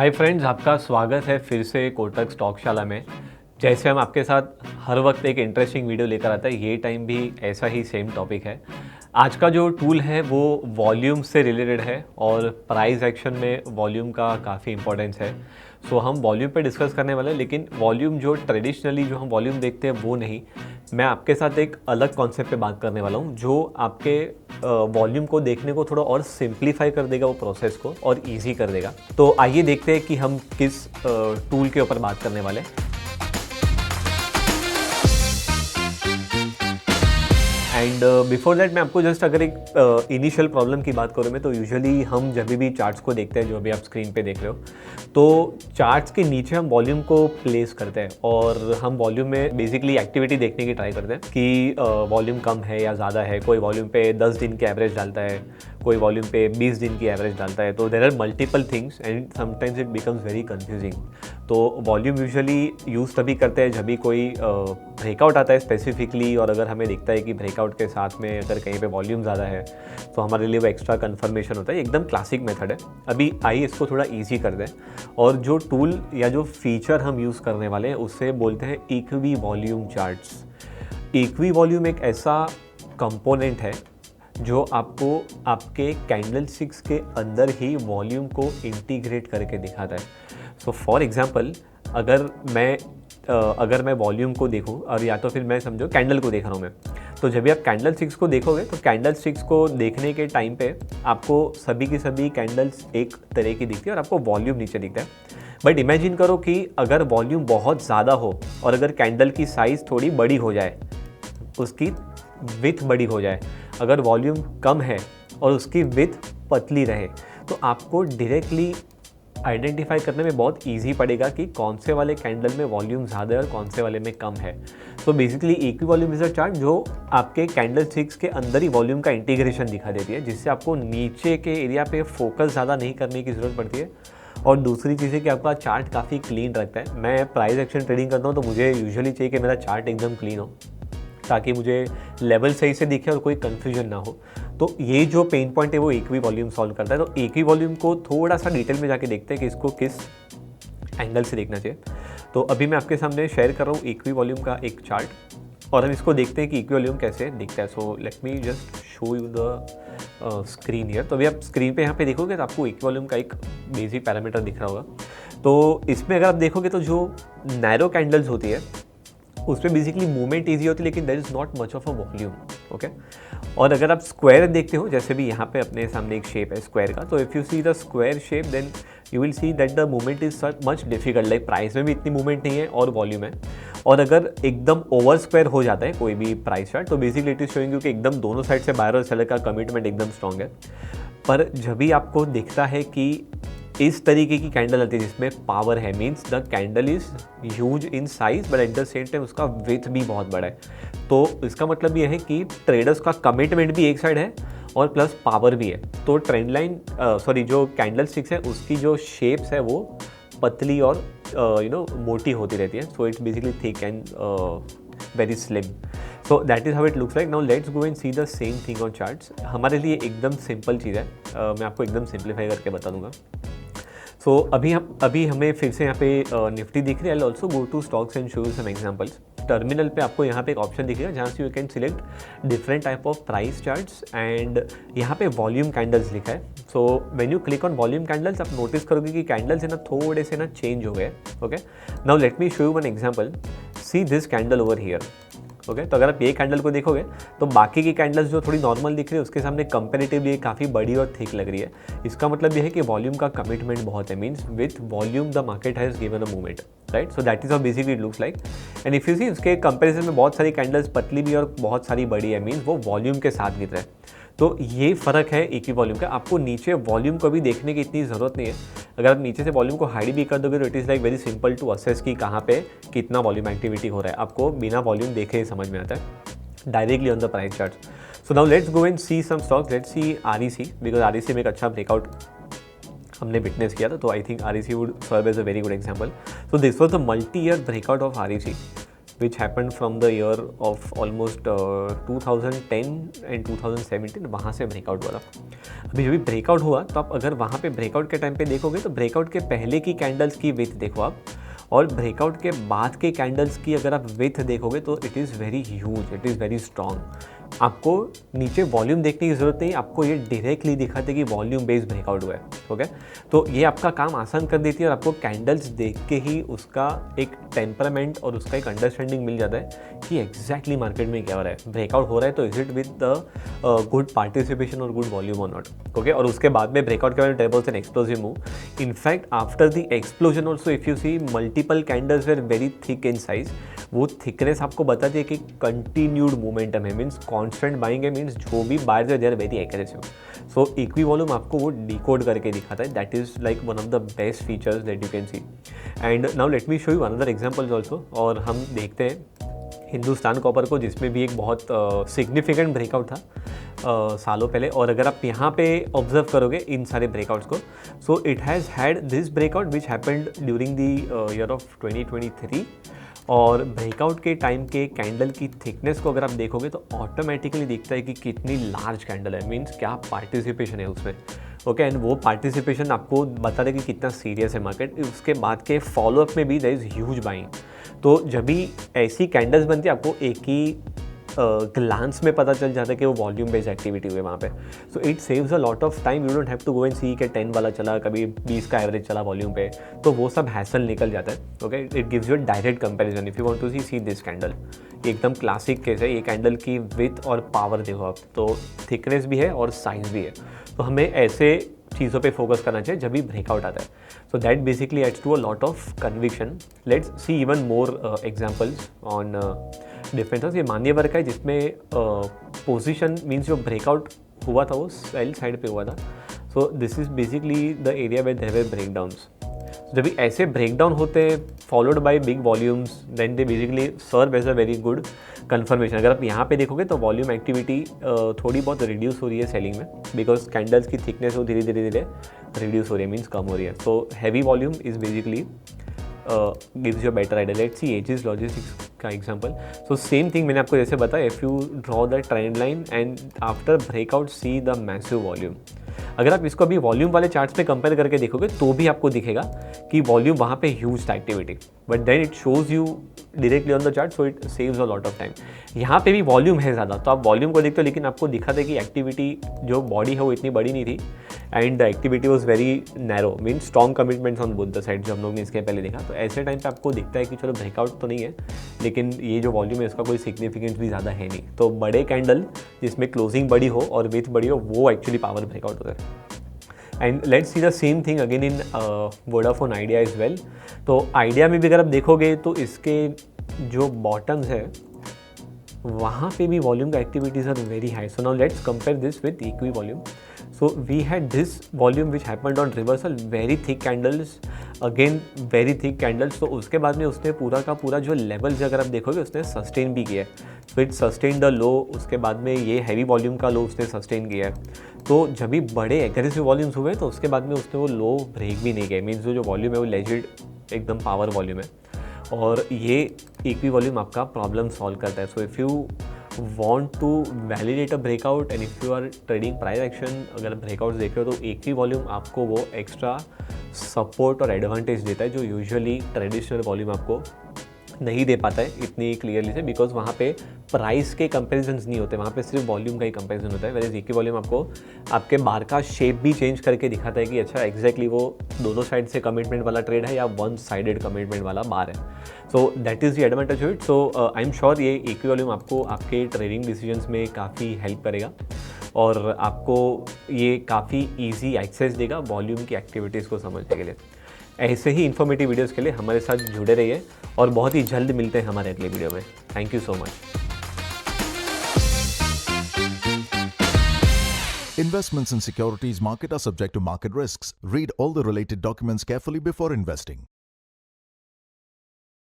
Hi friends, आपका स्वागत है फिर से कोटक स्टॉकशाला में। जैसे हम आपके साथ हर वक्त एक इंटरेस्टिंग वीडियो लेकर आते हैं, ये टाइम भी ऐसा ही सेम टॉपिक है। आज का जो टूल है वो वॉल्यूम से रिलेटेड है और प्राइस एक्शन में वॉल्यूम का काफ़ी इंपॉर्टेंस है। सो हम वॉल्यूम पे डिस्कस करने वाले हैं, लेकिन वॉल्यूम जो ट्रेडिशनली जो हम वॉल्यूम देखते हैं वो नहीं। मैं आपके साथ एक अलग कॉन्सेप्ट पे बात करने वाला हूँ जो आपके वॉल्यूम को देखने को थोड़ा और सिंप्लीफाई कर देगा, वो प्रोसेस को और इजी कर देगा। तो आइए देखते हैं कि हम किस टूल के ऊपर बात करने वाले हैं। एंड बिफोर दैट मैं आपको जस्ट अगर एक इनिशियल प्रॉब्लम की बात करूँ मैं, तो यूजुअली हम जब भी चार्ट्स को देखते हैं, जो अभी आप स्क्रीन पे देख रहे हो, तो चार्ट्स के नीचे हम वॉल्यूम को प्लेस करते हैं और हम वॉल्यूम में बेसिकली एक्टिविटी देखने की ट्राई करते हैं कि वॉल्यूम कम है या ज़्यादा है। कोई वॉल्यूम पे 10 दिन की एवरेज डालता है, कोई वॉल्यूम पे 20 दिन की एवरेज डालता है। तो there are multiple things and sometimes it becomes very confusing. तो वॉल्यूम यूजुअली यूज़ तभी करते हैं जब भी कोई ब्रेकआउट आता है स्पेसिफिकली, और अगर हमें दिखता है कि ब्रेकआउट के साथ में अगर कहीं पे वॉल्यूम ज़्यादा है तो हमारे लिए वो एक्स्ट्रा कंफर्मेशन होता है। एकदम क्लासिक मेथड है। अभी आइए इसको थोड़ा ईजी कर दें, और जो टूल या जो फीचर हम यूज़ करने वाले हैं उसे बोलते हैं equi volume charts. Equi volume एक ऐसा कंपोनेंट है जो आपको आपके कैंडलस्टिक्स के अंदर ही वॉल्यूम को इंटीग्रेट करके दिखाता है। सो फॉर एग्जांपल, अगर मैं वॉल्यूम को देखूं, और या तो फिर मैं समझो कैंडल को देख रहा हूं मैं, तो जब भी आप कैंडल स्टिक्स को देखोगे तो कैंडल स्टिक्स को देखने के टाइम पे आपको सभी की सभी कैंडल्स एक तरह की दिखती है और आपको वॉल्यूम नीचे दिखता है। बट इमेजिन करो कि अगर वॉल्यूम बहुत ज़्यादा हो और अगर कैंडल की साइज़ थोड़ी बड़ी हो जाए, उसकी विथ बड़ी हो जाए, अगर वॉल्यूम कम है और उसकी विथ पतली रहे, तो आपको डायरेक्टली आइडेंटिफाई करने में बहुत इजी पड़ेगा कि कौन से वाले कैंडल में वॉल्यूम ज़्यादा है और कौन से वाले में कम है। तो basically equi volume is a chart जो आपके कैंडल स्टिक्स के अंदर ही वॉल्यूम का इंटीग्रेशन दिखा देती है, जिससे आपको नीचे के एरिया पे फोकस ज़्यादा नहीं करने की ज़रूरत पड़ती है। और दूसरी चीज़ है कि आपका चार्ट काफ़ी क्लीन रखता है। मैं प्राइस एक्शन ट्रेडिंग करता हूँ तो मुझे यूजुअली चाहिए कि मेरा चार्ट एकदम क्लीन हो, ताकि मुझे लेवल सही से दिखे और कोई कन्फ्यूजन ना हो। तो ये जो पेन पॉइंट है वो इक्वी वॉल्यूम सॉल्व करता है। तो इक्वी वॉल्यूम को थोड़ा सा डिटेल में जाके देखते हैं कि इसको किस एंगल से देखना चाहिए। तो अभी मैं आपके सामने शेयर कर रहा हूँ इक्वी वॉल्यूम का एक चार्ट, और हम इसको देखते हैं कि इक्वी वॉल्यूम कैसे दिखता है। So let me just show you the screen here. तो अभी आप स्क्रीन पे यहाँ पे देखोगे तो आपको इक्वी वॉल्यूम का एक बेसिक पैरामीटर दिख रहा होगा। तो इसमें अगर आप देखोगे तो जो नैरो कैंडल्स होती है उसमें बेसिकली मूवमेंट ईजी होती है, लेकिन there is not much of a volume. Okay, और अगर आप स्क्वायर देखते हो, जैसे भी यहाँ पे अपने सामने एक शेप है स्क्वायर का, तो if you see the square shape then you will see that the movement is much difficult. Like price में भी इतनी मूवमेंट नहीं है और वॉल्यूम है। और अगर एकदम ओवर स्क्वायर हो जाता है कोई भी प्राइस चार्ट, तो basically it is showing you कि एकदम दोनों साइड से बायर और सेलर का कमिटमेंट एकदम स्ट्रॉन्ग है। पर जब भी आपको दिखता है कि इस तरीके की कैंडल आती है जिसमें पावर है, means the candle is huge in size but at the same time उसका विथ भी बहुत बड़ा है, तो इसका मतलब ये है कि ट्रेडर्स का कमिटमेंट भी एक साइड है और प्लस पावर भी है। तो ट्रेंड लाइन जो कैंडल स्टिक्स है उसकी जो शेप्स है वो पतली और मोटी होती रहती है। So it's basically thick and very slim. So that is how it looks like. Now let's go and see the same thing on charts. हमारे लिए एकदम सिंपल चीज़ है, मैं आपको एकदम सिंप्लीफाई करके बता दूंगा। सो अभी हमें फिर से यहाँ पे निफ्टी दिख रही है। I also go to stocks and show some examples. Terminal पे आपको यहाँ पे एक ऑप्शन दिखेगा जहाँ से you can select different type of price charts, and यहाँ पे वॉल्यूम कैंडल्स लिखा है। So when you click on volume candles, आप नोटिस करोगे कि कैंडल्स है ना थोड़े से ना चेंज हो गए। Okay, now let me show you one example. C this candle over here. Okay, तो अगर आप ये कैंडल को देखोगे तो बाकी की कैंडल्स जो थोड़ी नॉर्मल दिख रही है उसके सामने कंपेरेटिवली काफ़ी बड़ी और थिक लग रही है। इसका मतलब ये है कि वॉल्यूम का कमिटमेंट बहुत है, means with volume the market has given a movement, right. So that is how basically it looks like. And if you see उसके कंपेरिजन में बहुत सारी कैंडल्स पतली भी और बहुत सारी बड़ी है, मीन्स वो वॉल्यूम के साथ गिर रहा है। तो ये फ़र्क है इक्वी वॉल्यूम का। आपको नीचे वॉल्यूम को भी देखने की इतनी ज़रूरत नहीं है। अगर आप नीचे से वॉल्यूम को हाइड भी कर दोगे तो it is like very simple to assess कि कहाँ पे कितना वॉल्यूम एक्टिविटी हो रहा है। आपको बिना वॉल्यूम देखे ही समझ में आता है directly on the price chart. So now let's go and see some stocks. Let's see REC, because REC में एक अच्छा ब्रेकआउट हमने विटनेस किया था, तो I think REC would serve as a very good example. So this was the multi year breakout of REC। Which happen from the year of almost 2010 and 2017, वहाँ से breakout हुआ था। अभी जब भी ब्रेकआउट हुआ तो आप अगर वहाँ पे ब्रेकआउट के टाइम पे देखोगे तो ब्रेकआउट के पहले की कैंडल्स की विथ देखो आप, और ब्रेकआउट के बाद के कैंडल्स की अगर आप विथ देखोगे तो it is very huge, it is very strong. आपको नीचे वॉल्यूम देखने की ज़रूरत नहीं, आपको ये डायरेक्टली दिखाते कि वॉल्यूम बेस्ड ब्रेकआउट हुआ है। ओके, तो ये आपका काम आसान कर देती है और आपको कैंडल्स देख के ही उसका एक टेम्परामेंट और उसका एक अंडरस्टैंडिंग मिल जाता है कि एग्जैक्टली मार्केट में क्या हो रहा है। ब्रेकआउट हो रहा है तो is it with the good participation और गुड वॉल्यूम और नॉट। ओके, और उसके बाद में ब्रेकआउट के बाद tables an explosive move. In fact after the explosion also if you see multiple candles were very thick in size, वो थिकनेस आपको बताती है कि कंटिन्यूड मोमेंटम है, मीन्स कॉन्स्टेंट बाइंग है, मीन्स जो भी बायर्स है they are very aggressive. So equivolume आपको वो डिकोड करके दिखाता है, that is like one of the best features that you can see. And now let me show you another examples also. और हम देखते हैं हिंदुस्तान कॉपर को, जिसमें भी एक बहुत सिग्निफिकेंट ब्रेकआउट था सालों पहले। और अगर आप यहाँ पे ऑब्जर्व करोगे इन सारे ब्रेकआउट्स को, so it has had this breakout which happened during the year of 2023। और ब्रेकआउट के टाइम के कैंडल की थिकनेस को अगर आप देखोगे तो ऑटोमेटिकली दिखता है कि कितनी लार्ज कैंडल है, मीन्स क्या पार्टिसिपेशन है उसमें। ओके, एंड वो पार्टिसिपेशन आपको बता रहे कि कितना सीरियस है मार्केट। उसके बाद के फॉलोअप में भी देयर इज़ ह्यूज बाइंग। तो जब भी ऐसी कैंडल्स बनती है आपको एक ही ग्लांस में पता चल जाता है कि वो वॉल्यूम बेस्ड एक्टिविटी हुई है वहाँ पे। So it saves a lot of time, you don't have to go and see कि 10 वाला चला, कभी 20 का एवरेज चला वॉल्यूम पे, तो वो सब हैसल निकल जाता है। Okay, it gives you direct comparison if you want to see this candle. एकदम क्लासिक केस है ये कैंडल की विथ और पावर देखो आप, तो थिकनेस भी है और साइज भी है। तो हमें ऐसे चीज़ों पे फोकस करना चाहिए जब भी ब्रेकआउट आता है। So that basically adds to a lot of conviction. Let's see even more examples on differences. ये मान्यवर का है जिसमें पोजीशन मीन्स जो ब्रेकआउट हुआ था वो सेल साइड पे हुआ था। So this is basically the area where there were breakdowns. जब भी ऐसे ब्रेकडाउन होते हैं followed by big volumes, then they basically serve as a very good confirmation. अगर आप यहाँ पे देखोगे तो वॉल्यूम एक्टिविटी थोड़ी बहुत रिड्यूस हो रही है सेलिंग में, बिकॉज कैंडल्स की थिकनेस वो धीरे धीरे धीरे रिड्यूस हो रही है, मीन्स कम हो रही है। So heavy volume is basically gives you a better idea. Let's see Aegis Logistics का एग्जांपल। सो सेम थिंग मैंने आपको जैसे बताया, if you draw the trend line and after breakout see the massive volume. अगर आप इसको अभी volume वाले चार्ट्स पे कंपेयर करके देखोगे तो भी आपको दिखेगा कि वॉल्यूम वहाँ पे ह्यूज था activity, but then it shows you directly on the chart, so it saves a lot of time. यहाँ पे भी वॉल्यूम है ज़्यादा, तो आप वॉल्यूम को देखते हो, लेकिन आपको दिखा था कि एक्टिविटी जो बॉडी है वो इतनी बड़ी नहीं थी and the activity was very narrow, mean strong commitments on both the side, जो हम लोग ने इसके पहले देखा। तो ऐसे टाइम पे आपको दिखता है कि चलो ब्रेकआउट तो नहीं है, लेकिन ये जो वॉल्यूम है इसका कोई सिग्निफिकेंस भी ज़्यादा है नहीं। तो बड़े कैंडल जिसमें क्लोजिंग बड़ी हो और विथ बड़ी हो, वो एक्चुअली पावर ब्रेकआउट होता है। And let's see the same thing again in Vodafone idea is well. तो आइडिया में भी अगर आप देखोगे तो इसके जो बॉटम्स है वहाँ पे भी वॉल्यूम का activities are very high. So now let's compare this with equivolume. So we had this volume which happened on reversal, very thick candles, again very thick candles. तो उसके बाद में उसने पूरा का पूरा जो लेवल्स अगर आप देखोगे उसने सस्टेन भी किया है, so it sustain the low. उसके बाद में ये हैवी वॉल्यूम का लो उसने सस्टेन किया है। तो जब भी बड़े एग्रेसिव वॉल्यूम्स हुए तो उसके बाद में उसने वो लो ब्रेक भी नहीं किया, मीन्स जो वॉल्यूम है वो लेजिट एकदम पावर वॉल्यूम है, और ये इक्वी वॉल्यूम आपका प्रॉब्लम सॉल्व करता है। So if you want to validate a breakout and if you are trading price action, अगर ब्रेकआउट देख रहे हो तो इक्वी वॉल्यूम आपको वो एक्स्ट्रा सपोर्ट और एडवांटेज देता है जो यूजुअली ट्रेडिशनल वॉल्यूम आपको नहीं दे पाता है इतनी क्लियरली से, बिकॉज वहाँ पे प्राइस के कंपैरिजन्स नहीं होते, वहाँ पे सिर्फ वॉल्यूम का ही कंपैरिजन होता है। वैसे इक्वी वॉल्यूम आपको आपके बार का शेप भी चेंज करके दिखाता है कि अच्छा एग्जैक्टली वो दोनों साइड से कमिटमेंट वाला ट्रेड है या वन साइडेड कमिटमेंट वाला बार है। So that is the advantage of it. So I am sure ये इक्वी वॉल्यूम आपको आपके ट्रेडिंग डिसीजंस में काफ़ी हेल्प करेगा और आपको ये काफ़ी ईजी एक्सेस देगा वॉल्यूम की एक्टिविटीज़ को समझने के लिए। ऐसे ही इन्फॉर्मेटिव वीडियोस के लिए हमारे साथ जुड़े रहिए और बहुत ही जल्द मिलते हैं हमारे अगले वीडियो में। Thank you so much. Investments in securities market are subject to market risks. Read all the related documents carefully before investing.